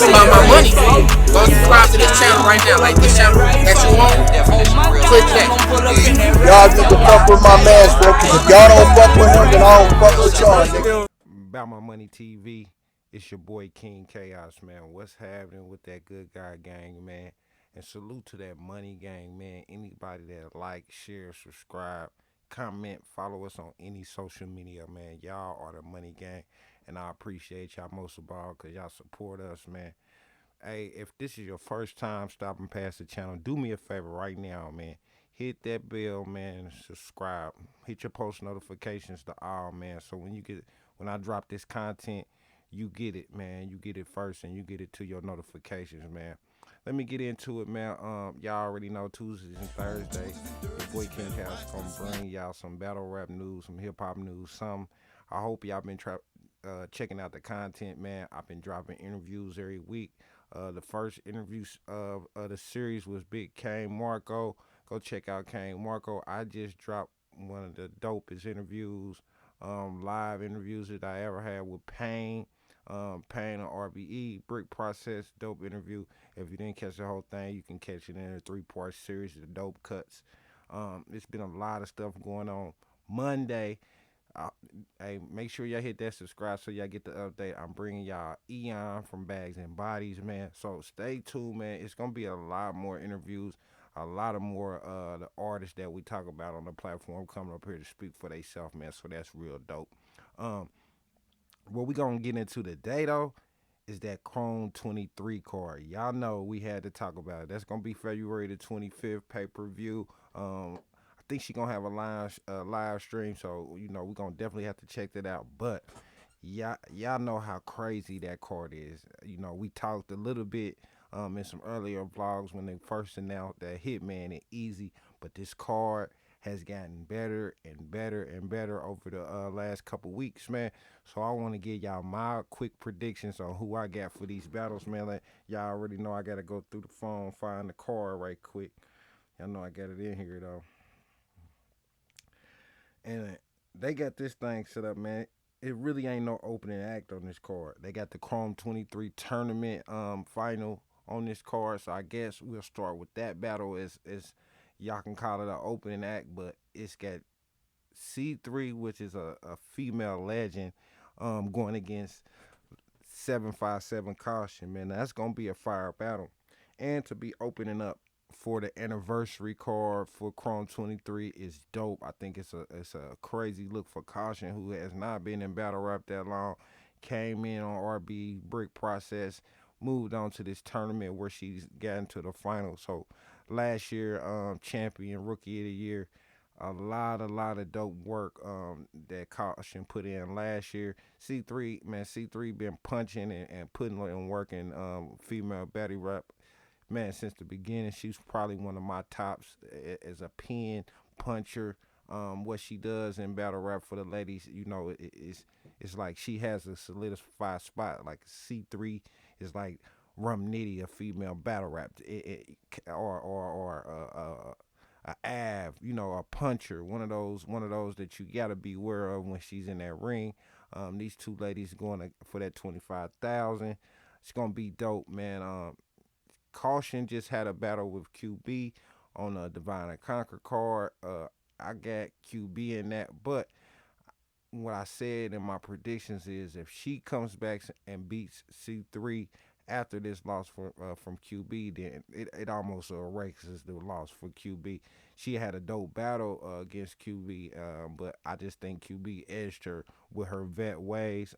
about my money. Go subscribe to this channel right now. Like this channel that you on, click that. Y'all need to fuck with my man, bro. Cause if y'all don't fuck with him, then I don't fuck with y'all, nigga. About My Money TV, it's your boy King Chaos, man. What's happening with that good guy gang, man? And salute to that money gang, man. Anybody that like, share, subscribe, comment, follow us on any social media, man. Y'all are the money gang, and I appreciate y'all most of all because y'all support us, man. Hey, if this is your first time stopping past the channel, do me a favor right now, man. Hit that bell, man. Subscribe. Hit your post notifications to all, man. So when I drop this content, you get it, man. You get it first, and you get it to your notifications, man. Let me get into it, man. Y'all already know Tuesdays and Thursdays. Your boy King House gonna bring y'all some battle rap news, some hip hop news, some. I hope y'all been checking out the content, man. I've been dropping interviews every week. The first interview of the series was Big Kane Marco. Go check out Kane Marco. I just dropped one of the dopest interviews, live interviews that I ever had with Payne. Payne on RBE, Brick Process, dope interview. If you didn't catch the whole thing, you can catch it in a 3-part series of dope cuts. It's been a lot of stuff going on. Monday, uh, hey, make sure y'all hit that subscribe so y'all get the update. I'm bringing y'all Eon from Bags and Bodies, man. So stay tuned, man. It's gonna be a lot more interviews, a lot of more the artists that we talk about on the platform coming up here to speak for themselves, man. So that's real dope. Um, what we gonna get into today though is that Chrome23 card. Y'all know we had to talk about it. That's gonna be February the 25th pay-per-view. I think she gonna have a live stream, so we're gonna definitely have to check that out. But y'all know how crazy that card is. We talked a little bit in some earlier vlogs when they first announced that Hitman and Eazy, but this card has gotten better and better and better over the last couple weeks, man. So I want to give y'all my quick predictions on who I got for these battles, man. Like, y'all already know I gotta go through the phone, find the card right quick. Y'all know I got it in here though, and they got this thing set up, man. It really ain't no opening act on this card. They got the Chrome23 tournament final on this card, so I guess we'll start with that battle as y'all can call it an opening act, but it's got C3, which is a female legend, going against 757 Caution, man. That's gonna be a fire battle. And to be opening up for the anniversary card for Chrome23 is dope. I think it's a crazy look for Caution, who has not been in battle rap that long. Came in on RB Brick Process, moved on to this tournament where she's gotten to the final. So last year, champion, rookie of the year, a lot of dope work that Caution put in last year. C3, man, C3 been punching and putting in work in female battle rap, man, since the beginning. She's probably one of my tops as a pen puncher. What she does in battle rap for the ladies, it's like she has a solidified spot. Like C3 is like Rum Nitty, a female battle rap, or a Av, a puncher, one of those that you gotta be aware of when she's in that ring. These two ladies for that 25,000. It's gonna be dope, man. Caution just had a battle with QB on a Divine and Conquer card. I got QB in that, but what I said in my predictions is if she comes back and beats C3 after this loss from QB, then it almost erases the loss for QB. She had a dope battle against QB, but I just think QB edged her with her vet ways.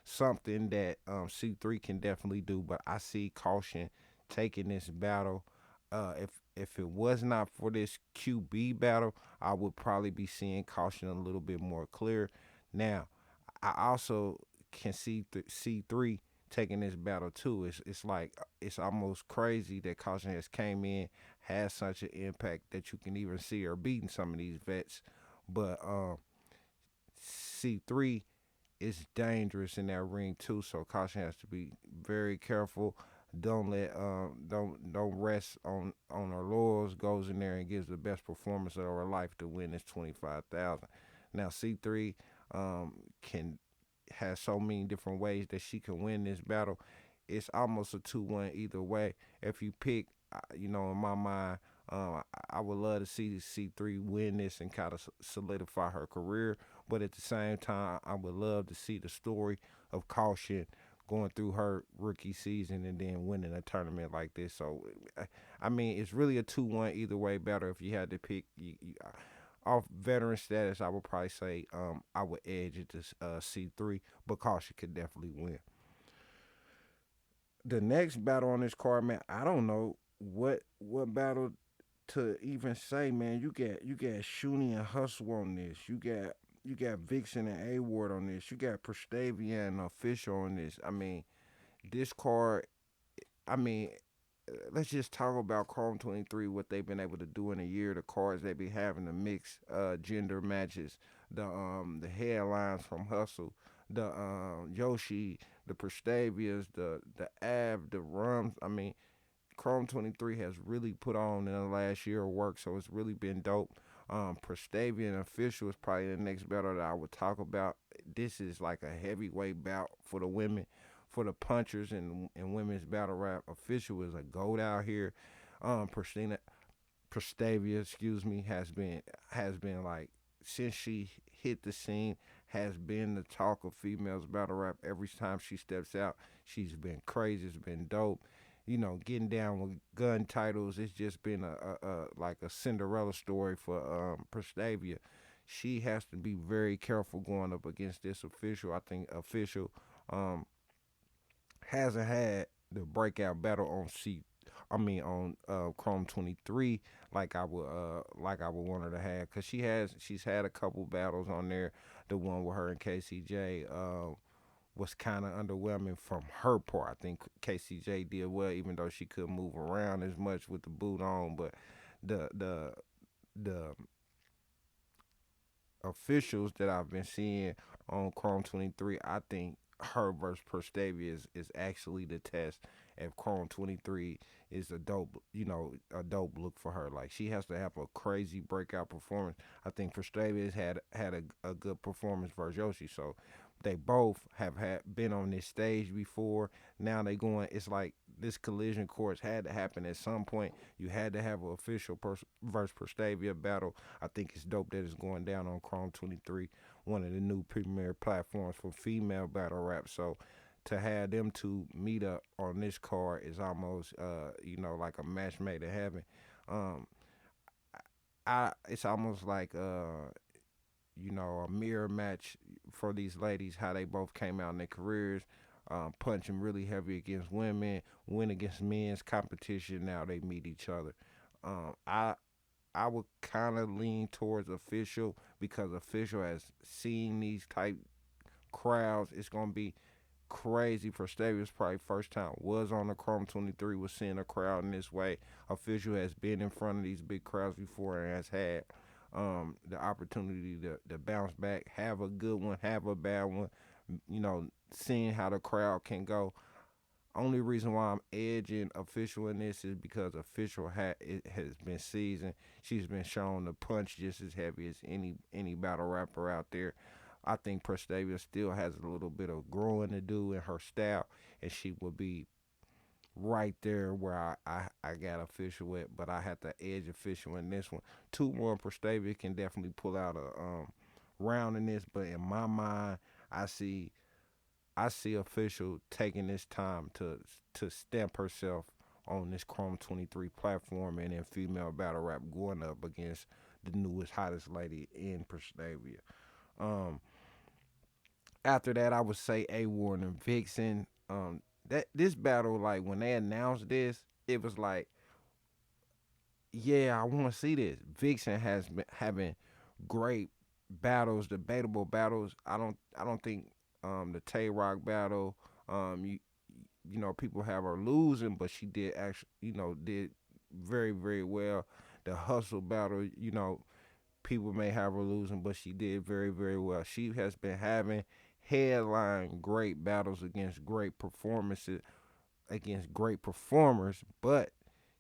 Something that C3 can definitely do, but I see Caution taking this battle. If it was not for this QB battle, I would probably be seeing Caution a little bit more clear. Now, I also can see C3 taking this battle too. It's like it's almost crazy that Caution has came in, has such an impact that you can even see her beating some of these vets. But C3 is dangerous in that ring too, so Caution has to be very careful. Don't rest on her laurels. Goes in there and gives the best performance of her life to win this 25,000. Now C3 can has so many different ways that she can win this battle. it's almost a 2-1 either way. If you pick, in my mind, I would love to see C3 win this and kind of solidify her career. But at the same time, I would love to see the story of Caution going through her rookie season and then winning a tournament like this. So, I mean, it's really a 2-1 either way better if you had to pick. Off veteran status, I would probably say I would edge it to C3, but Caution could definitely win. The next battle on this card, man, I don't know what battle to even say, man. You got Shuni and Hustle on this. You got Vixen and A Ward on this. You got Prestavia and Official on this. I mean, this card. I mean, let's just talk about Chrome23, what they've been able to do in a year. The cards they be having, the mixed gender matches, the headlines from Hustle, the Yoshi, the Prestavias, the Av, the Rums. I mean, Chrome23 has really put on in the last year of work, so it's really been dope. Prestavia and Official is probably the next battle that I would talk about. This is like a heavyweight bout for the women, for the punchers and women's battle rap. Official is a goat out here. Pristina Prestavia, excuse me, has been like since she hit the scene, has been the talk of females battle rap. Every time she steps out, she's been crazy. It's been dope. Getting down with gun titles. It's just been a like a Cinderella story for Prestavia. She has to be very careful going up against this Official. I think Official um, hasn't had the breakout battle on on Chrome23 like I would want her to have, because she's had a couple battles on there. The one with her and KCJ was kind of underwhelming from her part. I think KCJ did well, even though she couldn't move around as much with the boot on. But the officials that I've been seeing on Chrome23, I think her versus Prestavia is actually the test if Chrome23 is a dope look for her. Like, she has to have a crazy breakout performance. I think Prestavia has had a good performance versus Yoshi. So they both have had been on this stage before. Now they going. It's like this collision course had to happen at some point. You had to have an official versus Prestavia battle. I think it's dope that it's going down on Chrome23, one of the new premier platforms for female battle rap. So to have them two meet up on this card is almost like a match made in heaven. Um, it's almost like a mirror match for these ladies, how they both came out in their careers, punching really heavy against women, win against men's competition. Now they meet each other. I would kind of lean towards Official, because Official has seen these type crowds. It's gonna be crazy for Stavia's probably first time was on the Chrome23, was seeing a crowd in this way. Official has been in front of these big crowds before and has had the opportunity to bounce back, have a good one, have a bad one, seeing how the crowd can go. Only reason why I'm edging Official in this is because Official it has been seasoned. She's been shown to punch just as heavy as any battle rapper out there. I think Prestavia still has a little bit of growing to do in her style, and she will be right there where I got Official at, but I have to edge Official in this one. 2-1 Prestavia can definitely pull out a round in this, but in my mind, I see I see Official taking this time to stamp herself on this Chrome23 platform, and in female battle rap going up against the newest hottest lady in Prestavia. Um, After that, I would say A Ward and Vixen. That this battle, like when they announced this, it was like, yeah, I want to see this. Vixen has been having great battles, debatable battles. I don't think the Tay Rock battle, people have her losing, but she did actually, did very, very well. The Hustle battle, people may have her losing, but she did very, very well. She has been having headline great battles against great performances, against great performers, but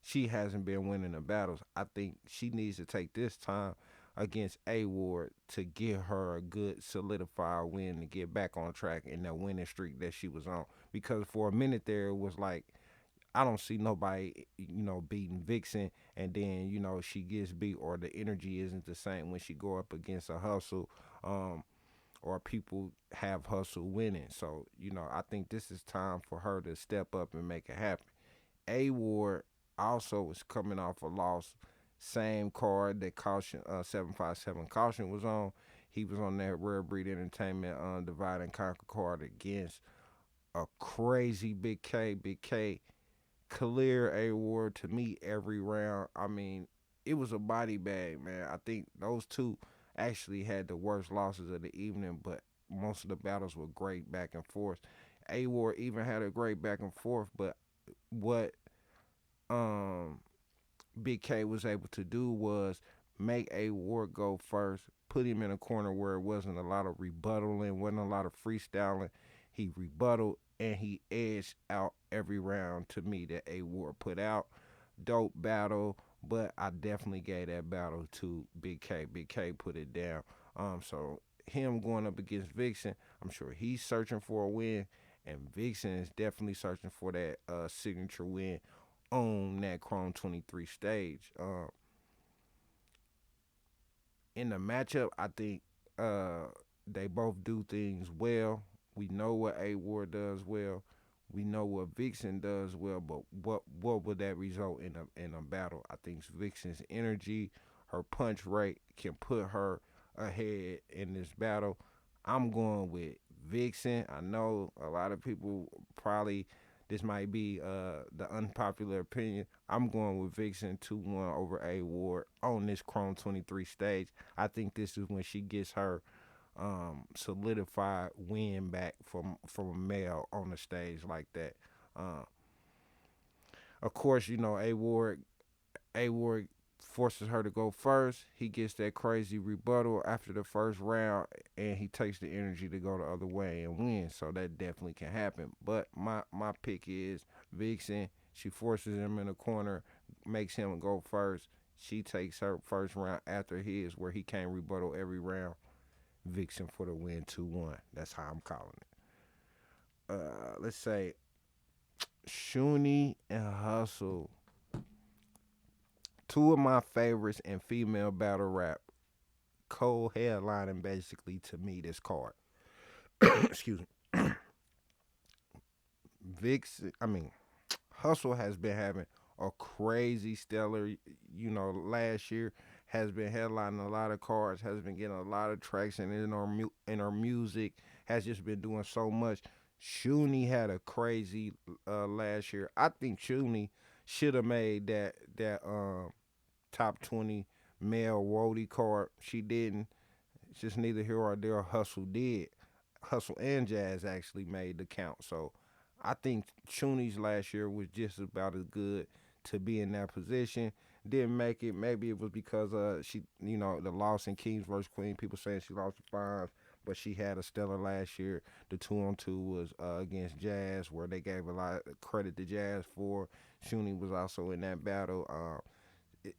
she hasn't been winning the battles. I think she needs to take this time against A Ward to get her a good solidified win to get back on track in that winning streak that she was on. Because for a minute there, it was like I don't see nobody, beating Vixen, and then she gets beat, or the energy isn't the same when she go up against a hustle, um, or people have hustle winning. So I think this is time for her to step up and make it happen. A Ward also was coming off a loss, same card that caution 757 caution was on. He was on that Rare Breed Entertainment Divide and Conquer card against a crazy Big K. Big K clear A Ward to me every round. I mean, it was a body bag, man. I think those two actually had the worst losses of the evening, but most of the battles were great back and forth. A Ward even had a great back and forth, but what um Big K was able to do was make A Ward go first, put him in a corner where it wasn't a lot of rebuttaling, wasn't a lot of freestyling. He rebutted and he edged out every round to me that A Ward put out. Dope battle, but I definitely gave that battle to Big K. Big K put it down. So him going up against Vixen, I'm sure he's searching for a win, and Vixen is definitely searching for that signature win on that Chrome 23 stage. In the matchup, I think they both do things well. We know what A Ward does well. We know what Vixen does well, but what would that result in a battle? I think Vixen's energy, her punch rate can put her ahead in this battle. I'm going with Vixen. I know a lot of people probably this might be the unpopular opinion. I'm going with Vixen 2-1 over A Ward on this Chrome 23 stage. I think this is when she gets her solidified win back from a male on the stage like that. Uh, of course, A Ward forces her to go first. He gets that crazy rebuttal after the first round, and he takes the energy to go the other way and win. So that definitely can happen. But my pick is Vixen. She forces him in the corner, makes him go first. She takes her first round after his, where he can't rebuttal every round. Vixen for the win 2-1. That's how I'm calling it. Let's say Shuni and Hustle, two of my favorites in female battle rap, co-headlining basically to me this card. Excuse me. Hustle has been having a crazy stellar, last year has been headlining a lot of cards, has been getting a lot of traction in her music, has just been doing so much. Shuni had a crazy last year. I think Shuni should have made that top 20 male roadie card. She didn't. It's just neither here or there. Hustle did. Hustle and Jazz actually made the count. So I think Shuni's last year was just about as good to be in that position. Didn't make it. Maybe it was because she, the loss in Kings vs Queen. People saying she lost the finals, but she had a stellar last year. The 2-on-2 was against Jazz, where they gave a lot of credit to Jazz for. Shuni was also in that battle.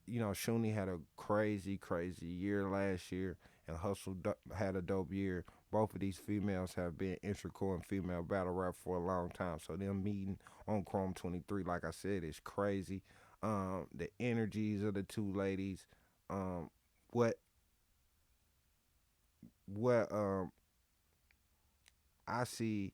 Shuni had a crazy, crazy year last year, and Hustle had a dope year. Both of these females have been integral in female battle rap for a long time. So them meeting on Chrome 23, like I said, is crazy. The energies of the two ladies, um, what what I see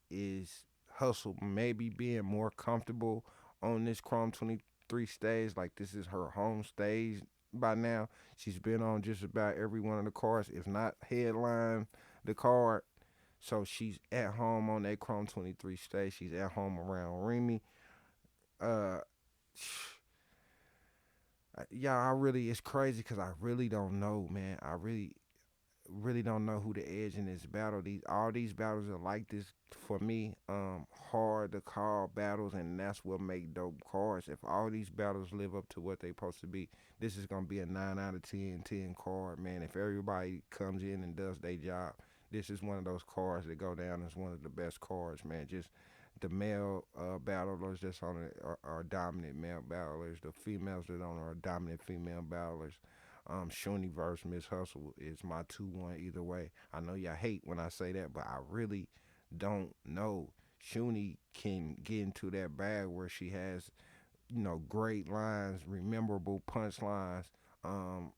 is Hustle maybe being more comfortable on this Chrome 23 stage. Like this is her home stage by now. She's been on just about every one of the cards, if not headline the card. So she's at home on that Chrome 23 stage. She's at home around Remy. Uh, yeah, it's crazy because I really don't know, man. I really don't know who the edge in this battle. All these battles are like this for me. Hard to call battles, and that's what make dope cards. If all these battles live up to what they supposed to be, this is gonna be a 9 out of 10, 10 card, man. If everybody comes in and does their job, this is one of those cards that go down as one of the best cards, man. Just the male battlers that's on it are dominant male battlers. The females that on are dominant female battlers. Shuni versus Miss Hustle is my 2-1 either way. I know y'all hate when I say that, but I really don't know. Shuni can get into that bag where she has, great lines, memorable punchlines.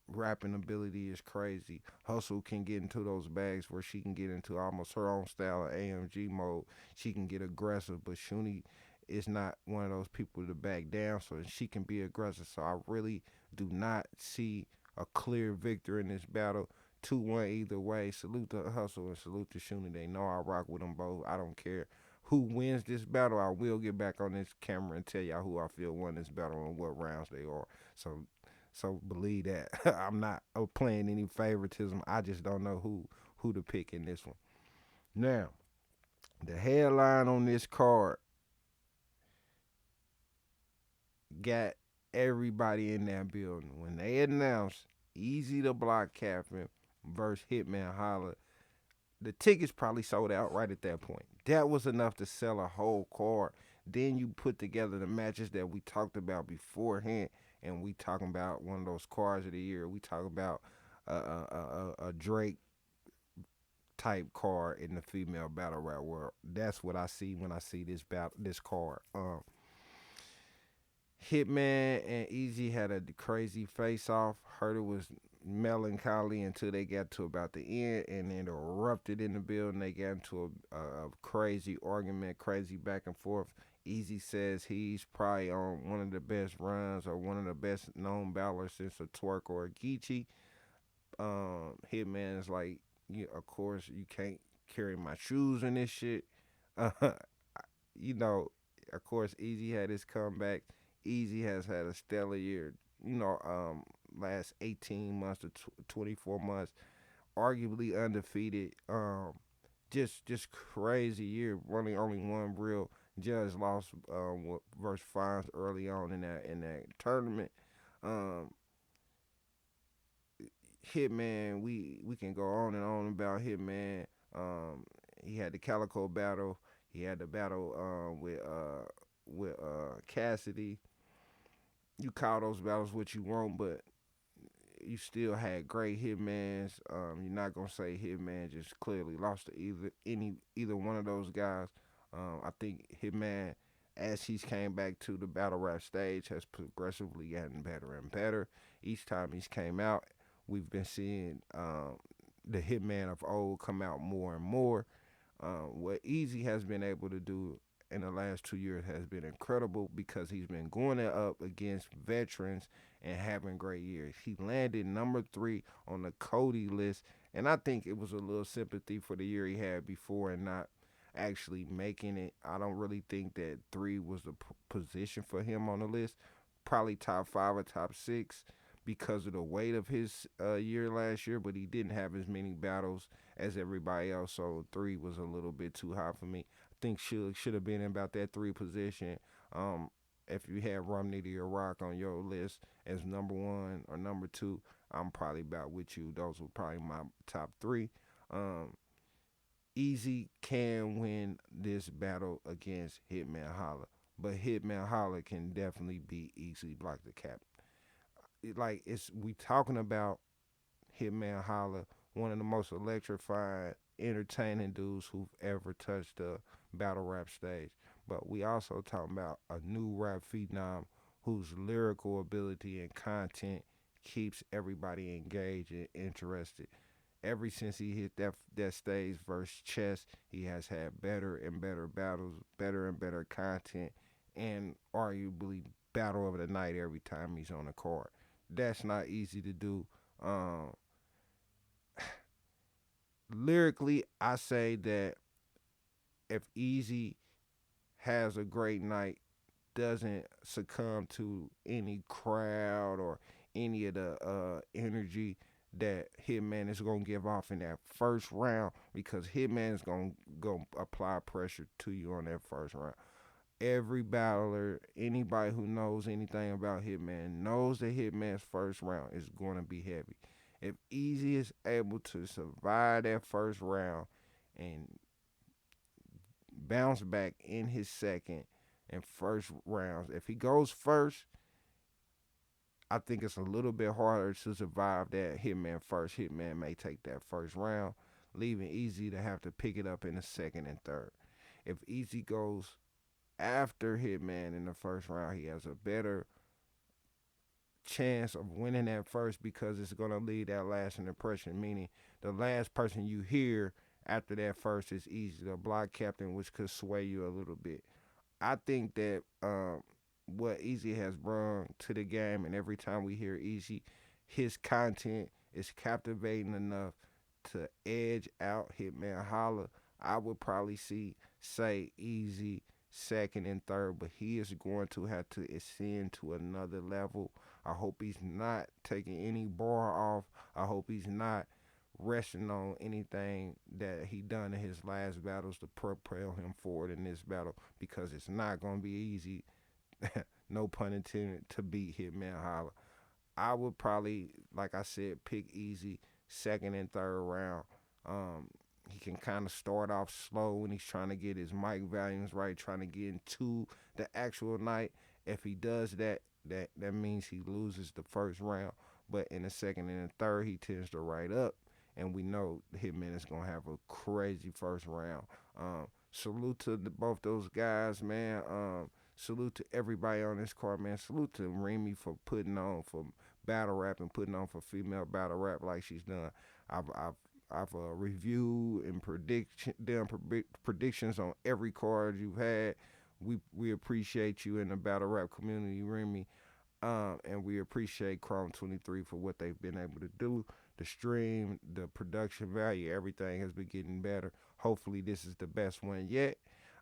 Rapping ability is crazy. Hustle can get into those bags where she can get into almost her own style of AMG mode. She can get aggressive, but Shuni is not one of those people to back down, so she can be aggressive. So I really do not see a clear victor in this battle. 2-1 either way. Salute to Hustle and salute to Shuni. They know I rock with them both. I don't care who wins this battle. I will get back on this camera and tell y'all who I feel won this battle and what rounds they are. So believe that. I'm not playing any favoritism. I just don't know who to pick in this one. Now, the headline on this card got everybody in that building. When they announced Eazy the Block Captain versus Hitman Holla, the tickets probably sold out right at that point. That was enough to sell a whole card. Then you put together the matches that we talked about beforehand, and we talking about one of those cards of the year. We talk about a Drake type card in the female battle rap world. That's what I see when I see this card. Hitman and Eazy had a crazy face off. Heard it was melancholy until they got to about the end and then erupted in the building. They got into a crazy argument, crazy back and forth. Eazy says he's probably on one of the best runs or one of the best known battlers since a Twerk or a Geechee. Hitman is like, of course, you can't carry my shoes in this shit. Uh, you know, of course, Eazy had his comeback. Eazy has had a stellar year. Last 18 months to 24 months, arguably undefeated. Just crazy year. Running only one real judge lost versus Fines early on in that tournament. Um, Hitman, we can go on and on about Hitman. He had the Calico battle. He had the battle with Cassidy. You call those battles what you want, but you still had great Hitmans. You're not gonna say Hitman just clearly lost to either one of those guys. I think Hitman, as he's came back to the battle rap stage, has progressively gotten better and better. Each time he's came out, we've been seeing the Hitman of old come out more and more. What Eazy has been able to do in the last 2 years has been incredible because he's been going up against veterans and having great years. He landed number 3 on the Cody list, and I think it was a little sympathy for the year he had before and not actually making it. I don't really think that 3 was the position for him on the list. Probably top 5 or top 6 because of the weight of his year last year, but he didn't have as many battles as everybody else, so 3 was a little bit too high for me. I think should have been in about that 3 position. If you had Rum Nitty or Rock on your list as number 1 or number 2, I'm probably about with you. Those were probably my top 3. Eazy can win this battle against Hitman Holla, but Hitman Holla can definitely beat Eazy Block the Cap. Like it's we talking about Hitman Holla, one of the most electrifying, entertaining dudes who've ever touched the battle rap stage. But we also talking about a new rap phenom whose lyrical ability and content keeps everybody engaged and interested. Ever since he hit that stage versus Chess, he has had better and better battles, better and better content, and arguably battle of the night every time he's on the card. That's not easy to do. Um, Lyrically, I say that if Eazy has a great night, doesn't succumb to any crowd or any of the energy that Hitman is gonna give off in that first round, because Hitman is gonna go apply pressure to you on that first round. Every battler, anybody who knows anything about Hitman knows that Hitman's first round is going to be heavy. If Eazy is able to survive that first round and bounce back in his second and first rounds, if he goes first, I think it's a little bit harder to survive that Hitman first. Hitman may take that first round, leaving Easy to have to pick it up in the second and third. If Easy goes after Hitman in the first round, he has a better chance of winning that first because it's going to leave that lasting impression, meaning the last person you hear after that first is Easy, the block captain, which could sway you a little bit. I think that what Easy has brought to the game, and every time we hear Easy, his content is captivating enough to edge out Hitman Holla. I would probably say Easy second and third, but he is going to have to ascend to another level. I hope he's not taking any bar off. I hope he's not resting on anything that he done in his last battles to propel him forward in this battle because it's not gonna be easy, no pun intended, to beat Hitman Holla. I would probably, like I said, pick Easy second and third round. He can kind of start off slow when he's trying to get his mic volumes right, trying to get into the actual night. If he does that, that means he loses the first round. But in the second and the third, he tends to ride up, and we know Hitman is gonna have a crazy first round. Salute to both those guys, man. Salute to everybody on this card, man. Salute to Remy for putting on for battle rap and putting on for female battle rap like she's done. I've reviewed and done predictions on every card you've had. We appreciate you in the battle rap community, Remy. And we appreciate Chrome23 for what they've been able to do. The stream, the production value, everything has been getting better. Hopefully, this is the best one yet.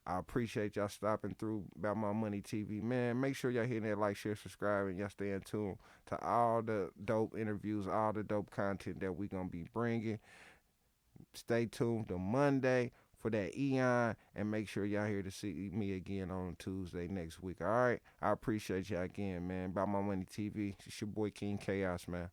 I appreciate y'all stopping through About My Money TV. Man, make sure y'all hitting that like, share, subscribe, and y'all stay in tune to all the dope interviews, all the dope content that we going to be bringing. Stay tuned to Monday for that Eon, and make sure y'all here to see me again on Tuesday next week. All right, I appreciate y'all again, man. About My Money TV, it's your boy King Chaos, man.